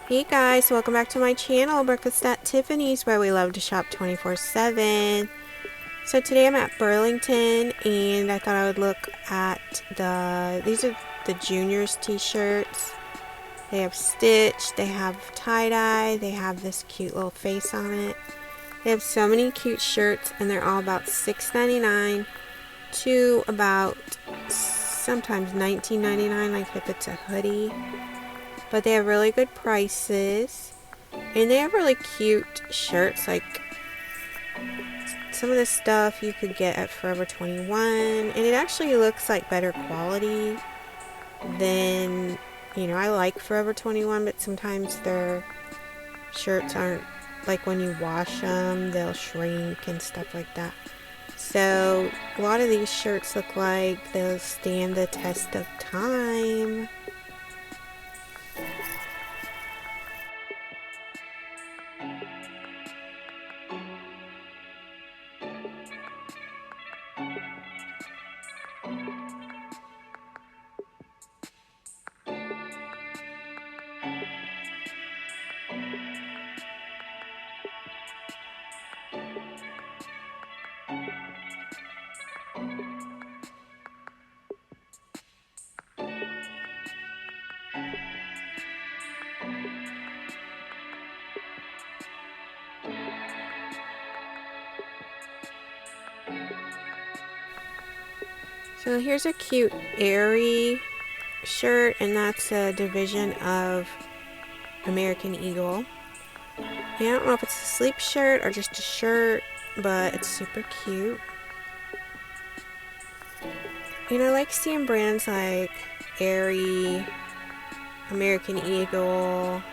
Hey guys, welcome back to my channel, Breakfast at Tiffany's, where we love to shop 24/7. So today I'm at Burlington and I thought I would look at these are the juniors t-shirts. They have stitch, they have tie-dye, they have this cute little face on it. They have so many cute shirts and they're all about $6.99 to about sometimes $19.99, like if it's a hoodie. But they have really good prices. And they have really cute shirts, like some of the stuff you could get at Forever 21. And it actually looks like better quality than, I like Forever 21, but sometimes their shirts aren't, like when you wash them, they'll shrink and stuff like that. So a lot of these shirts look like they'll stand the test of time. So here's a cute Airy shirt, and that's a division of American Eagle. And I don't know if it's a sleep shirt or just a shirt, but it's super cute. And I like seeing brands like Aerie, American Eagle,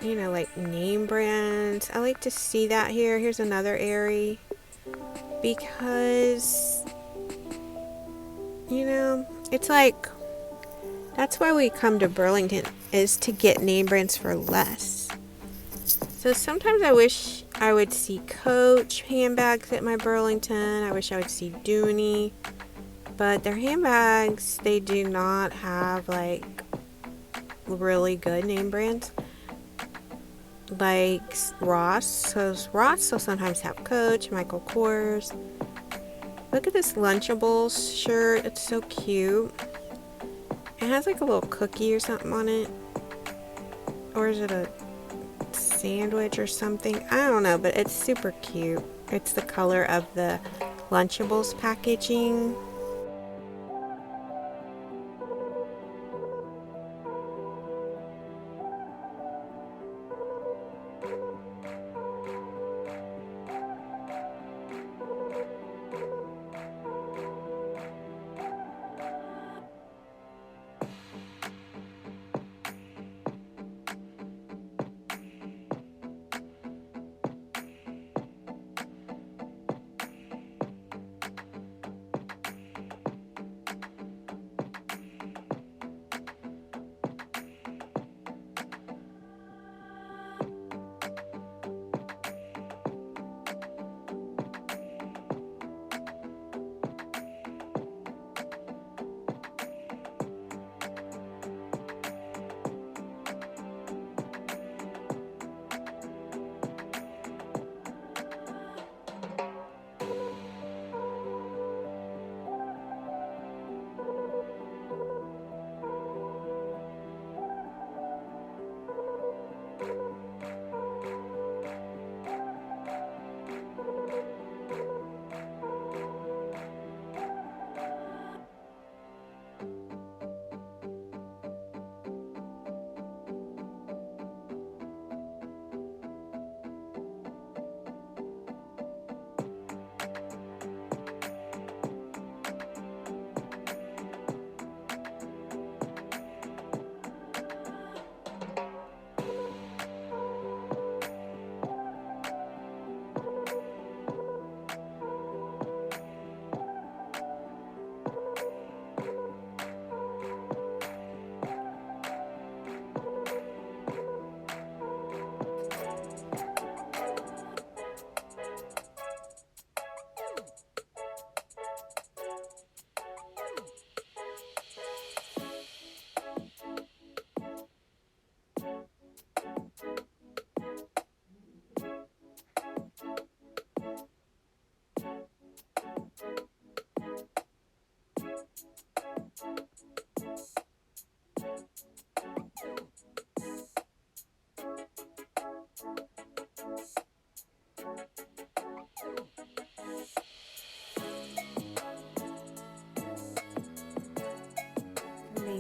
like name brands. I like to see that here. Here's another Aerie. Because, it's like, that's why we come to Burlington, is to get name brands for less. So sometimes I wish I would see Coach handbags at my Burlington. I wish I would see Dooney. But their handbags, they do not have like really good name brands. Like Ross. So Ross will sometimes have Coach, Michael Kors. Look at this Lunchables shirt. It's so cute. It has like a little cookie or something on it. Or is it a sandwich or something? I don't know, but it's super cute. It's the color of the Lunchables packaging.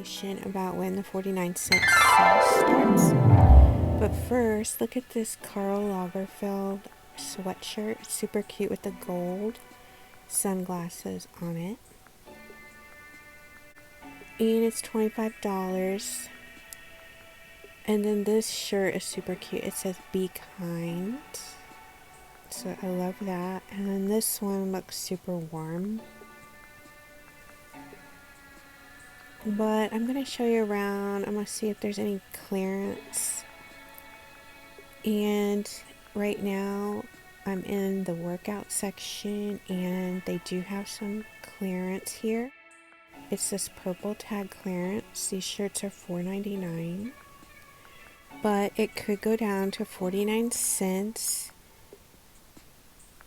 information about when the 49-cent sale starts. But first, look at this Karl Lagerfeld sweatshirt. It's super cute with the gold sunglasses on it. And it's $25. And then this shirt is super cute. It says "Be Kind." So I love that. And then this one looks super warm. But I'm going to show you around. I'm going to see if there's any clearance. And right now I'm in the workout section and they do have some clearance here. It's this purple tag clearance. These shirts are $4.99. But it could go down to 49 cents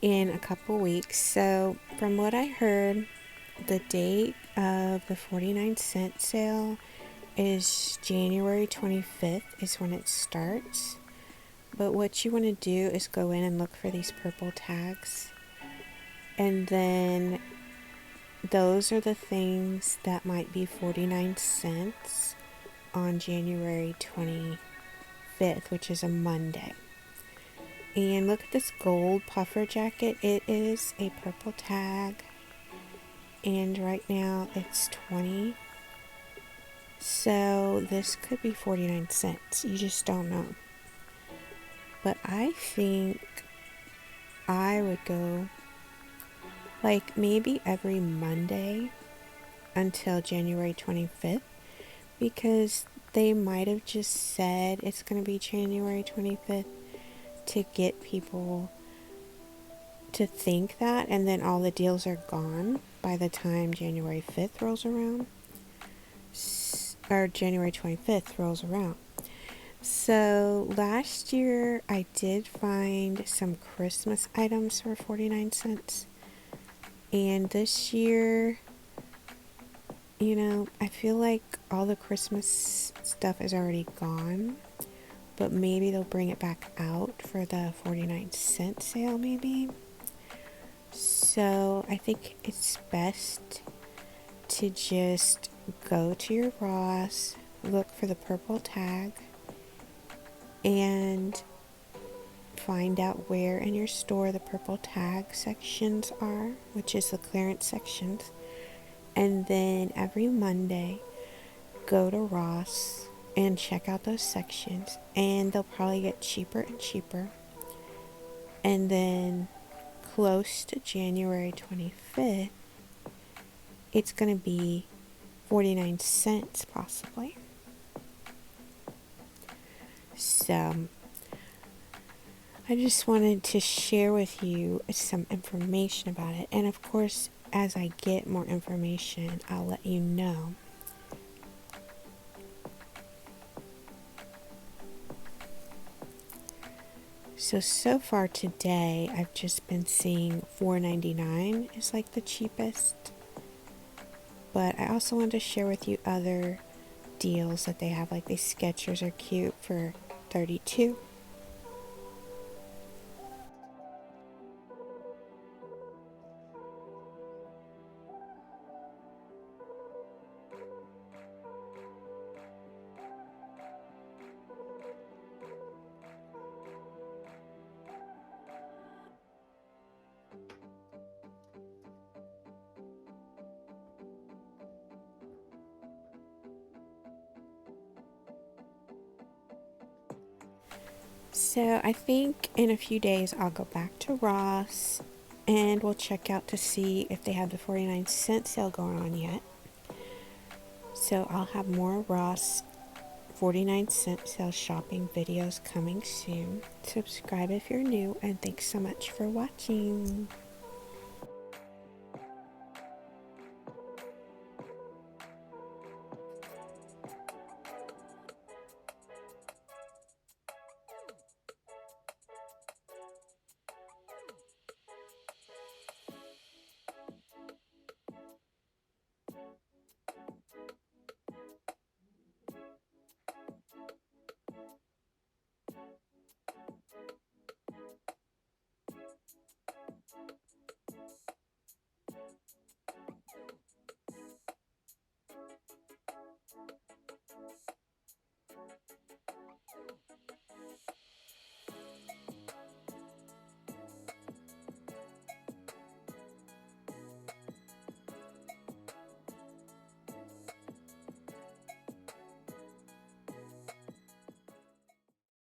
in a couple weeks. So from what I heard, the date of the 49-cent sale is January 25th is when it starts. But what you want to do is go in and look for these purple tags. And then those are the things that might be 49 cents on January 25th, which is a Monday. And look at this gold puffer jacket. It is a purple tag. And right now it's 20. So this could be 49 cents. You just don't know. But I think I would go like maybe every Monday until January 25th, because they might have just said it's going to be January 25th to get people to think that, and then all the deals are gone by the time January 5th rolls around, or January 25th rolls around. So last year I did find some Christmas items for 49 cents. And this year, I feel like all the Christmas stuff is already gone. But maybe they'll bring it back out for the 49-cent sale maybe. So I think it's best to just go to your Ross, look for the purple tag, and find out where in your store the purple tag sections are, which is the clearance sections. And then every Monday, go to Ross and check out those sections, and they'll probably get cheaper and cheaper. And then close to January 25th, it's going to be 49 cents possibly. So I just wanted to share with you some information about it. And of course, as I get more information, I'll let you know. So far today, I've just been seeing $4.99 is like the cheapest. But I also wanted to share with you other deals that they have. Like these Skechers are cute for $32. So I think in a few days I'll go back to Ross and we'll check out to see if they have the 49-cent sale going on yet. So I'll have more Ross 49-cent sale shopping videos coming soon. Subscribe if you're new, and thanks so much for watching.